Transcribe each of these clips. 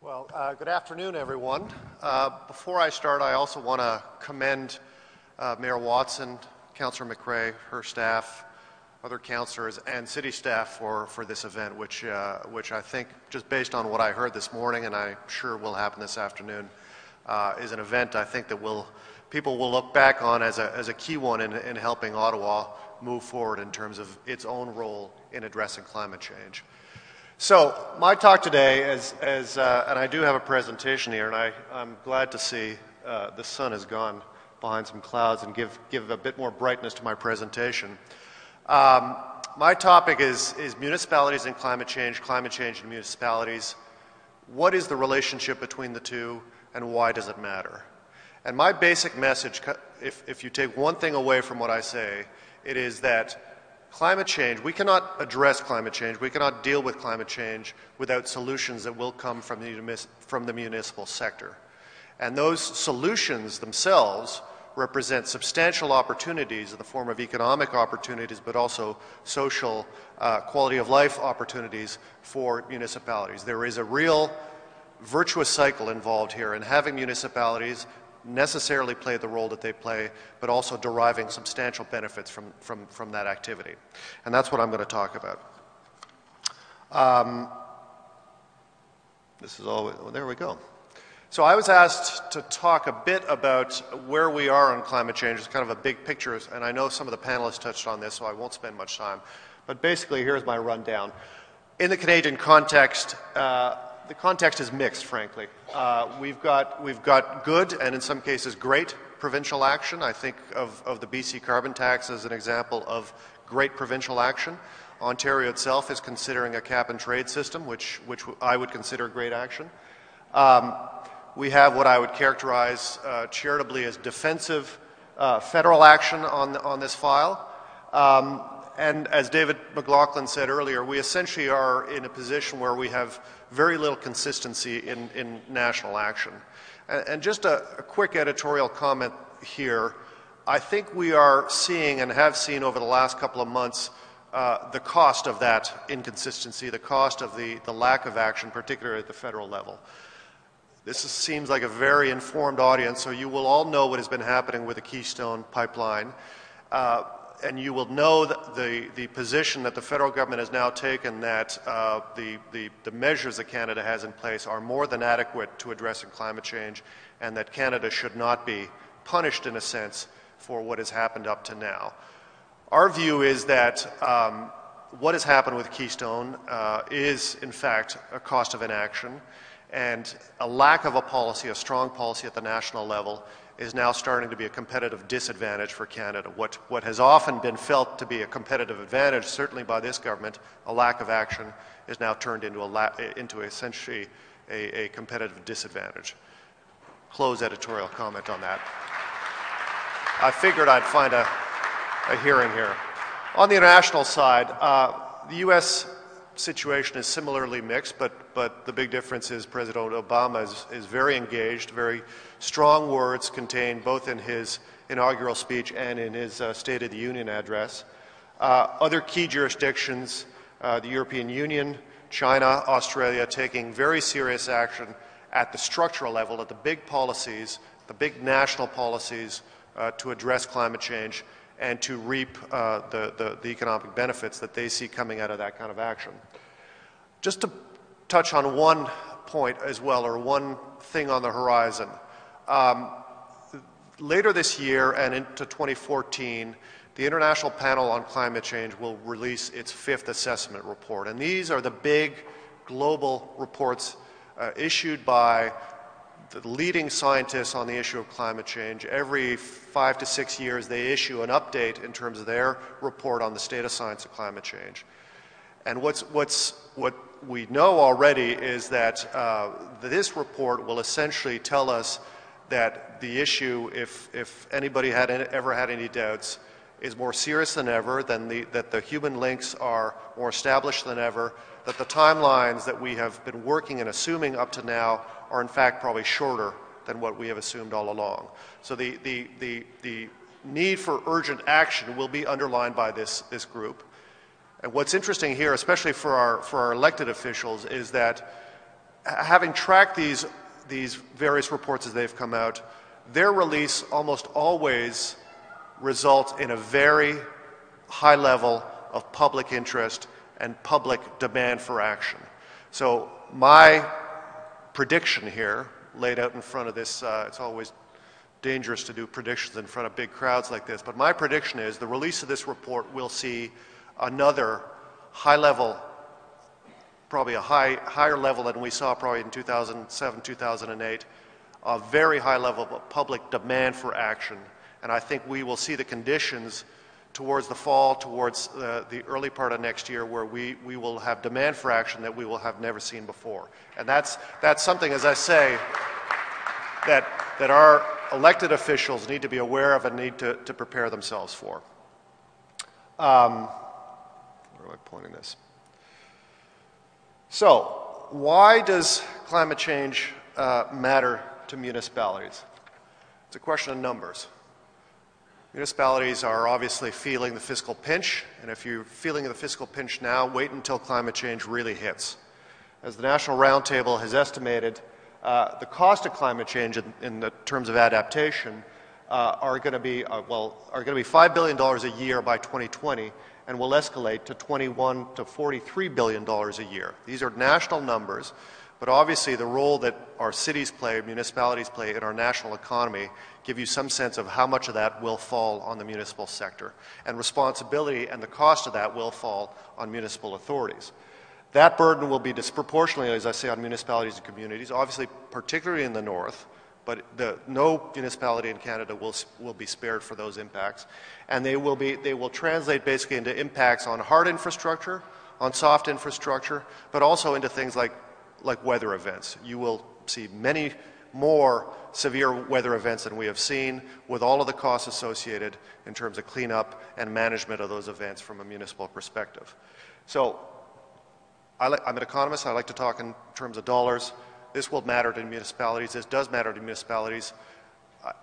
Well, good afternoon, everyone. Before I start, I also want to commend Mayor Watson, Councillor McRae, her staff, other councillors, and city staff for this event, which I think, just based on what I heard this morning, and I'm sure will happen this afternoon, is an event I think that people will look back on as a key one in helping Ottawa move forward in terms of its own role in addressing climate change. So my talk today and I do have a presentation here, and I'm glad to see the sun has gone behind some clouds and give a bit more brightness to my presentation. My topic is municipalities and climate change and municipalities. What is the relationship between the two, and why does it matter? And my basic message, if you take one thing away from what I say, it is that climate change, we cannot address climate change, we cannot deal with climate change without solutions that will come from the municipal sector. And those solutions themselves represent substantial opportunities in the form of economic opportunities, but also social quality of life opportunities for municipalities. There is a real virtuous cycle involved here, and having municipalities necessarily play the role that they play, but also deriving substantial benefits from that activity. And that's what I'm going to talk about. There we go. So I was asked to talk a bit about where we are on climate change. It's kind of a big picture, and I know some of the panelists touched on this, so I won't spend much time. But basically, here's my rundown. In the Canadian context, the context is mixed, frankly. We've got good and in some cases great provincial action. I think of the BC carbon tax as an example of great provincial action. Ontario itself is considering a cap and trade system, which I would consider great action. We have what I would characterize charitably as defensive federal action on this file. And as David McLaughlin said earlier, we essentially are in a position where we have very little consistency in national action. And just a quick editorial comment here. I think we are seeing and have seen over the last couple of months the cost of that inconsistency, the cost of the lack of action, particularly at the federal level. This seems like a very informed audience, so you will all know what has been happening with the Keystone pipeline. And you will know the position that the federal government has now taken, that the measures that Canada has in place are more than adequate to addressing climate change, and that Canada should not be punished, in a sense, for what has happened up to now. Our view is that what has happened with Keystone is, in fact, a cost of inaction, and a lack of a policy, a strong policy at the national level, is now starting to be a competitive disadvantage for Canada. What has often been felt to be a competitive advantage, certainly by this government, a lack of action, is now turned into essentially a competitive disadvantage. Close editorial comment on that. I figured I'd find a hearing here. On the international side, the U.S. situation is similarly mixed, but the big difference is President Obama is very engaged, very strong words contained both in his inaugural speech and in his State of the Union address. Other key jurisdictions, the European Union, China, Australia, taking very serious action at the structural level, at the big policies, the big national policies to address climate change and to reap the economic benefits that they see coming out of that kind of action. Just to touch on one point as well, or one thing on the horizon. Later this year and into 2014, the International Panel on Climate Change will release its 5th assessment report. And these are the big global reports issued by the leading scientists on the issue of climate change. Every 5 to 6 years they issue an update in terms of their report on the state of science of climate change. And what we know already is that this report will essentially tell us that the issue, if anybody had ever had any doubts, is more serious than ever, that the human links are more established than ever, that the timelines that we have been working and assuming up to now are in fact probably shorter than what we have assumed all along. So the need for urgent action will be underlined by this group. And what's interesting here, especially for our elected officials, is that having tracked these various reports as they've come out, their release almost always results in a very high level of public interest and public demand for action. So my prediction here, laid out in front of this, it's always dangerous to do predictions in front of big crowds like this, but my prediction is the release of this report will see another high level, probably a higher level than we saw probably in 2007, 2008, a very high level of public demand for action. And I think we will see the conditions towards the fall, towards the early part of next year, where we will have demand for action that we will have never seen before. And that's something, as I say, that our elected officials need to be aware of and need to prepare themselves for. Where am I pointing this? So, why does climate change matter to municipalities? It's a question of numbers. Municipalities are obviously feeling the fiscal pinch, and if you're feeling the fiscal pinch now, wait until climate change really hits. As the National Roundtable has estimated, the cost of climate change in the terms of adaptation are going to be $5 billion a year by 2020, and will escalate to $21 to $43 billion a year. These are national numbers, but obviously the role that our cities play, municipalities play in our national economy give you some sense of how much of that will fall on the municipal sector. And responsibility and the cost of that will fall on municipal authorities. That burden will be disproportionately, as I say, on municipalities and communities, obviously particularly in the north, but no municipality in Canada will be spared for those impacts. And they will translate basically into impacts on hard infrastructure, on soft infrastructure, but also into things like weather events. You will see many more severe weather events than we have seen, with all of the costs associated in terms of cleanup and management of those events from a municipal perspective. So I'm an economist. I like to talk in terms of dollars. This will matter to municipalities. This does matter to municipalities.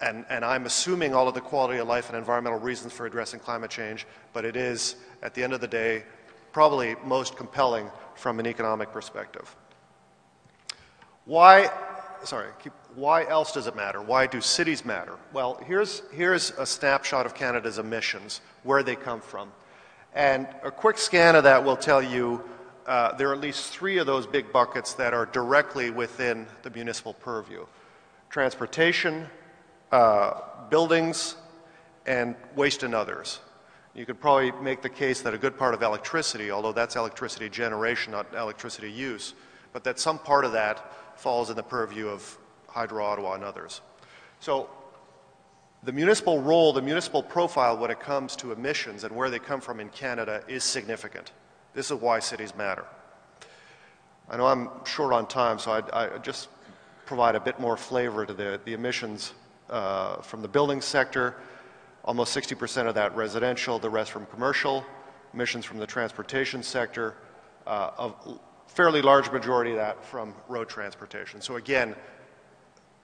And I'm assuming all of the quality of life and environmental reasons for addressing climate change, but it is, at the end of the day, probably most compelling from an economic perspective. Why else does it matter? Why do cities matter? Well, here's a snapshot of Canada's emissions, where they come from. And a quick scan of that will tell you there are at least 3 of those big buckets that are directly within the municipal purview: transportation, buildings, and waste and others. You could probably make the case that a good part of electricity, although that's electricity generation, not electricity use, but that some part of that falls in the purview of Hydro Ottawa and others. So the municipal role, the municipal profile when it comes to emissions and where they come from in Canada is significant. This is why cities matter. I know I'm short on time, so I just provide a bit more flavor to the emissions from the building sector. Almost 60% of that residential, the rest from commercial. Emissions from the transportation sector, a fairly large majority of that from road transportation. So again,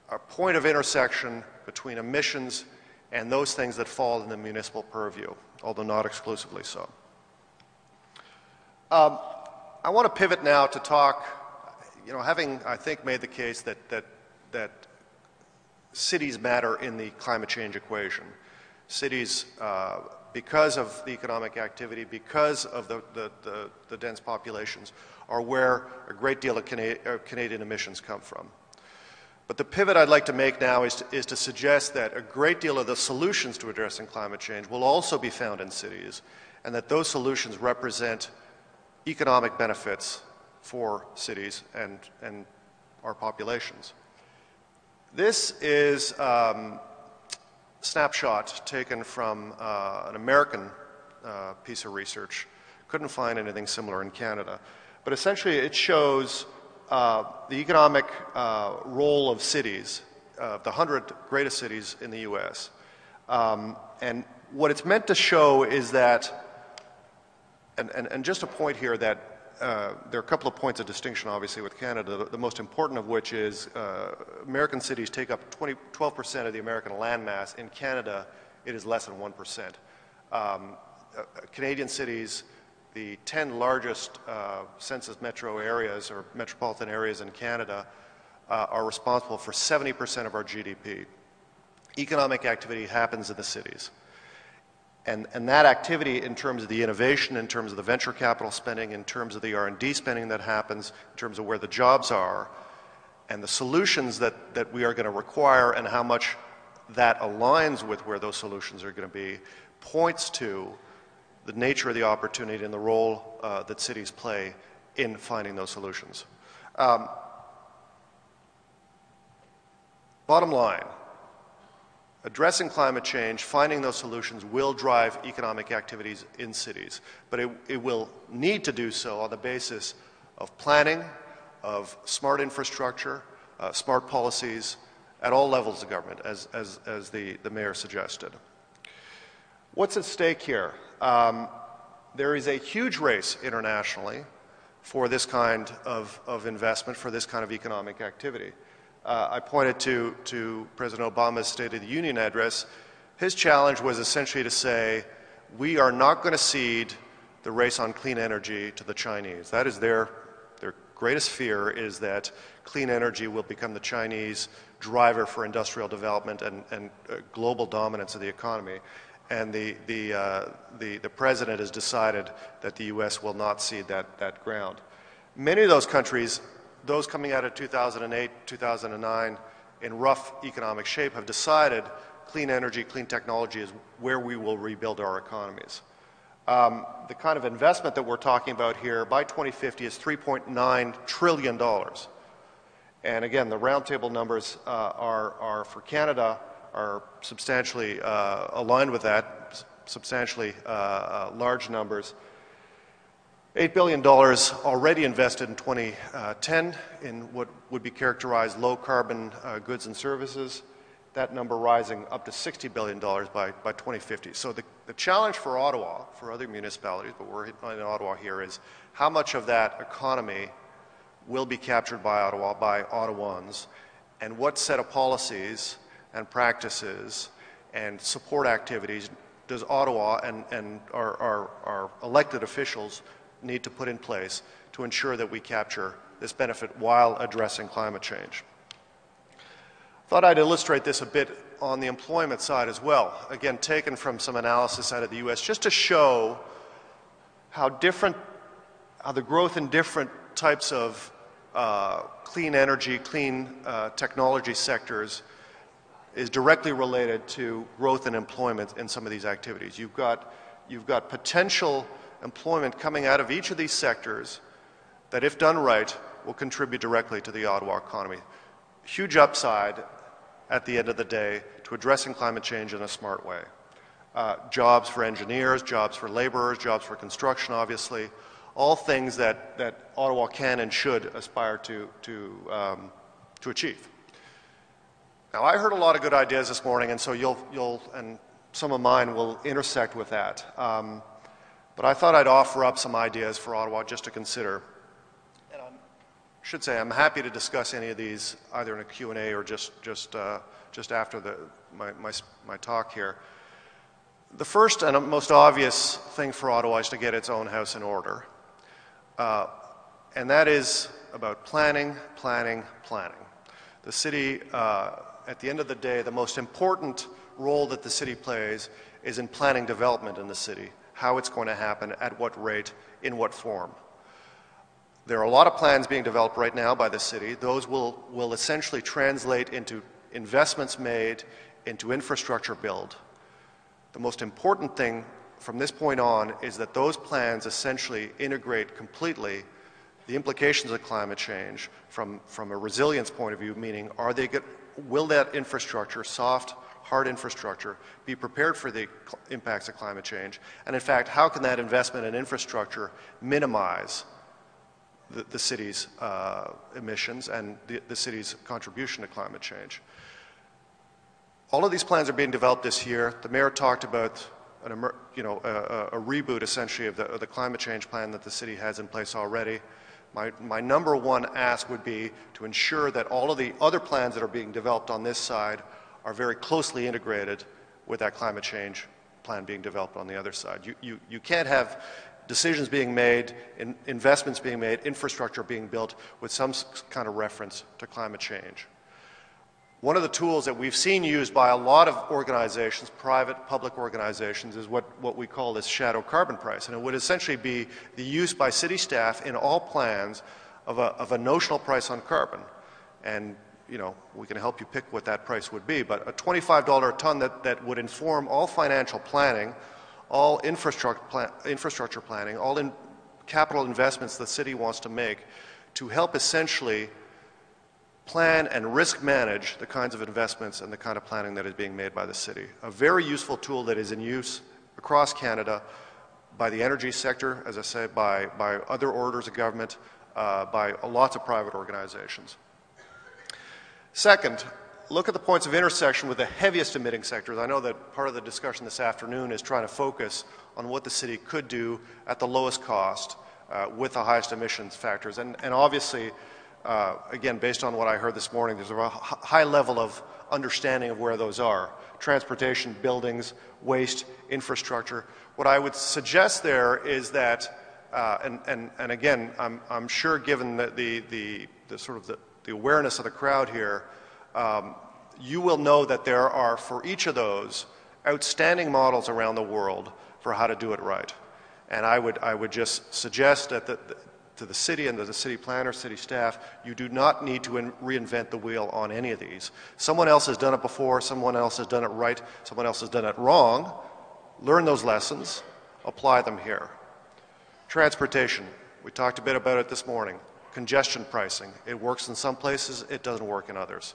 a point of intersection between emissions and those things that fall in the municipal purview, although not exclusively so. I want to pivot now to talk, having, I think, made the case that cities matter in the climate change equation. Cities, because of the economic activity, because of the dense populations, are where a great deal of Canadian emissions come from. But the pivot I'd like to make now is to suggest that a great deal of the solutions to addressing climate change will also be found in cities, and that those solutions represent economic benefits for cities and our populations. This is a snapshot taken from an American piece of research. Couldn't find anything similar in Canada. But essentially it shows the economic role of cities, the 100 greatest cities in the U.S. And what it's meant to show is that, and just a point here that there are a couple of points of distinction, obviously, with Canada, the most important of which is American cities take up 12% of the American landmass. In Canada, it is less than 1%. Canadian cities, the 10 largest census metro areas or metropolitan areas in Canada are responsible for 70% of our GDP. Economic activity happens in the cities. And that activity, in terms of the innovation, in terms of the venture capital spending, in terms of the R&D spending that happens, in terms of where the jobs are, and the solutions that we are going to require and how much that aligns with where those solutions are going to be, points to the nature of the opportunity and the role that cities play in finding those solutions. Bottom line, addressing climate change, finding those solutions will drive economic activities in cities, but it will need to do so on the basis of planning, of smart infrastructure, smart policies at all levels of government, as the mayor suggested. What's at stake here? There is a huge race internationally for this kind of investment, for this kind of economic activity. I pointed to President Obama's State of the Union address. His challenge was essentially to say, we are not going to cede the race on clean energy to the Chinese. That is their greatest fear, is that clean energy will become the Chinese driver for industrial development and global dominance of the economy. And the president has decided that the U.S. will not cede that ground. Many of those countries, those coming out of 2008, 2009, in rough economic shape, have decided clean energy, clean technology is where we will rebuild our economies. The kind of investment that we're talking about here by 2050 is $3.9 trillion. And again, the Roundtable numbers are for Canada are substantially aligned with that, substantially large numbers. $8 billion already invested in 2010 in what would be characterized low carbon goods and services. That number rising up to $60 billion by 2050. So the challenge for Ottawa, for other municipalities, but we're in Ottawa here, is how much of that economy will be captured by Ottawa, by Ottawans, and what set of policies and practices and support activities does Ottawa and our elected officials need to put in place to ensure that we capture this benefit while addressing climate change. Thought I'd illustrate this a bit on the employment side as well. Again, taken from some analysis out of the U.S., just to show how the growth in different types of clean energy, clean technology sectors is directly related to growth in employment in some of these activities. You've got potential employment coming out of each of these sectors that, if done right, will contribute directly to the Ottawa economy. Huge upside at the end of the day to addressing climate change in a smart way. Jobs for engineers, jobs for laborers, jobs for construction, obviously, all things that Ottawa can and should aspire to achieve. Now, I heard a lot of good ideas this morning, and so you'll and some of mine will intersect with that. But I thought I'd offer up some ideas for Ottawa just to consider. And I should say I'm happy to discuss any of these either in a Q&A or just after my talk here. The first and most obvious thing for Ottawa is to get its own house in order. And that is about planning, planning, planning. The city, at the end of the day, the most important role that the city plays is in planning development in the city, how it's going to happen, at what rate, in what form. There are a lot of plans being developed right now by the city. Those will essentially translate into investments made, into infrastructure build. The most important thing from this point on is that those plans essentially integrate completely the implications of climate change from a resilience point of view, meaning will that infrastructure, soft, hard infrastructure, be prepared for the impacts of climate change? And in fact, how can that investment in infrastructure minimize the city's emissions and the city's contribution to climate change? All of these plans are being developed this year. The mayor talked about a reboot, essentially, of the climate change plan that the city has in place already. My number one ask would be to ensure that all of the other plans that are being developed on this side are very closely integrated with that climate change plan being developed on the other side. You can't have decisions being made, investments being made, infrastructure being built with some kind of reference to climate change. One of the tools that we've seen used by a lot of organizations, private, public organizations, is what we call this shadow carbon price. And it would essentially be the use by city staff in all plans of a notional price on carbon. And, you know, we can help you pick what that price would be, but a $25 a ton that would inform all financial planning, all infrastructure planning, all capital investments the city wants to make to help essentially plan and risk manage the kinds of investments and the kind of planning that is being made by the city. A very useful tool that is in use across Canada by the energy sector, as I say, by other orders of government, by lots of private organizations. Second, look at the points of intersection with the heaviest emitting sectors. I know that part of the discussion this afternoon is trying to focus on what the city could do at the lowest cost with the highest emissions factors. And obviously, again, based on what I heard this morning, there's a high level of understanding of where those are. Transportation, buildings, waste, infrastructure. What I would suggest there is that, and again, I'm sure given the sort of the awareness of the crowd here, you will know that there are, for each of those, outstanding models around the world for how to do it right. And I would just suggest that to the city and to the city planner, city staff, you do not need to reinvent the wheel on any of these. Someone else has done it before, someone else has done it right, someone else has done it wrong. Learn those lessons, apply them here. Transportation, we talked a bit about it this morning. Congestion pricing, it works in some places, it doesn't work in others.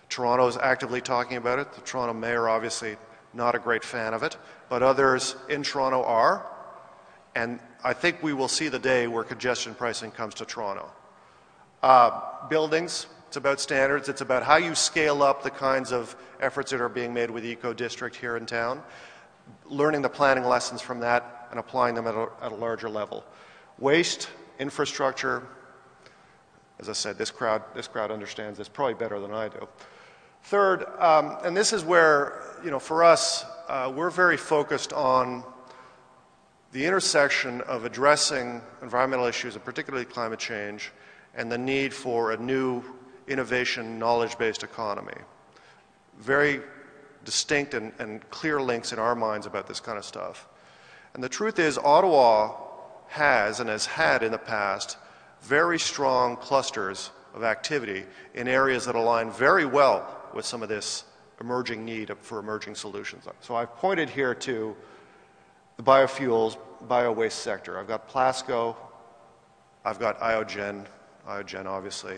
Toronto is actively talking about it. The Toronto mayor, obviously, not a great fan of it, but others in Toronto are. And I think we will see the day where congestion pricing comes to Toronto. Buildings, it's about standards. It's about how you scale up the kinds of efforts that are being made with Eco District here in town, learning the planning lessons from that and applying them at a larger level. Waste, infrastructure, as I said, this crowd understands this probably better than I do. Third, and this is where, you know, for us, we're very focused on the intersection of addressing environmental issues, and particularly climate change, and the need for a new innovation, knowledge-based economy. Very distinct and clear links in our minds about this kind of stuff. And the truth is, Ottawa has, and has had in the past, very strong clusters of activity in areas that align very well with some of this emerging need for emerging solutions. So I've pointed here to the biofuels, bio-waste sector. I've got Plasco, I've got Iogen obviously,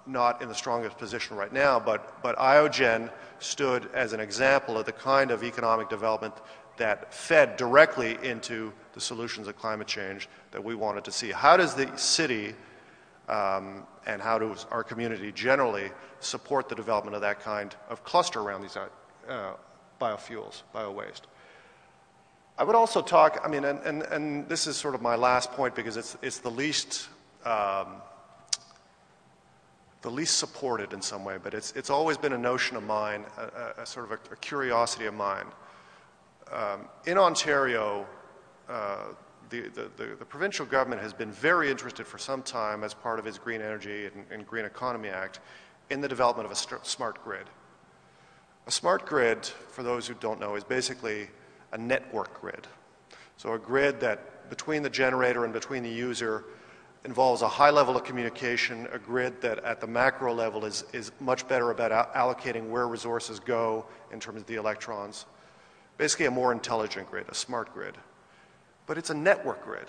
not in the strongest position right now, but Iogen stood as an example of the kind of economic development that fed directly into the solutions of climate change that we wanted to see. How does the city and how does our community generally support the development of that kind of cluster around these biofuels, bio-waste? I would also talk, I mean, and this is sort of my last point because it's the least supported in some way, but it's always been a notion of mine, a sort of a curiosity of mine. In Ontario, the provincial government has been very interested for some time as part of its Green Energy and Green Economy Act in the development of a smart grid. A smart grid, for those who don't know, is basically a network grid. So a grid that between the generator and between the user involves a high level of communication, a grid that at the macro level is much better about allocating where resources go in terms of the electrons. Basically a more intelligent grid, a smart grid. But it's a network grid.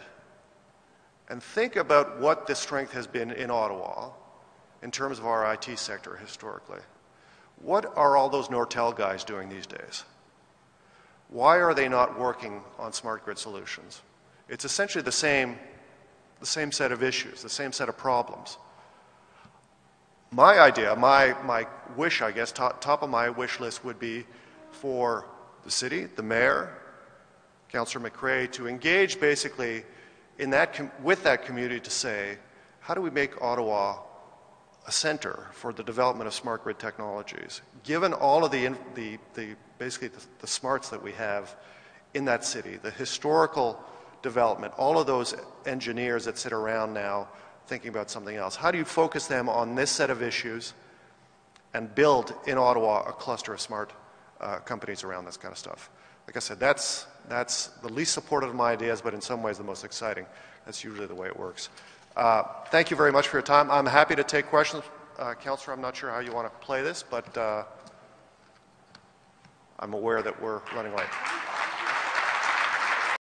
And think about what the strength has been in Ottawa in terms of our IT sector historically. What are all those Nortel guys doing these days? Why are they not working on smart grid solutions? It's essentially the same set of issues, the same set of problems. My idea, my wish, I guess, top of my wish list would be for the city, the mayor, Councillor McRae, to engage basically in with that community to say, how do we make Ottawa a center for the development of smart grid technologies, given all of basically the smarts that we have in that city, the historical development, all of those engineers that sit around now thinking about something else? How do you focus them on this set of issues and build in Ottawa a cluster of smart companies around this kind of stuff? Like I said, that's the least supported of my ideas, but in some ways the most exciting. That's usually the way it works. Thank you very much for your time. I'm happy to take questions. Councillor, I'm not sure how you want to play this, but I'm aware that we're running late.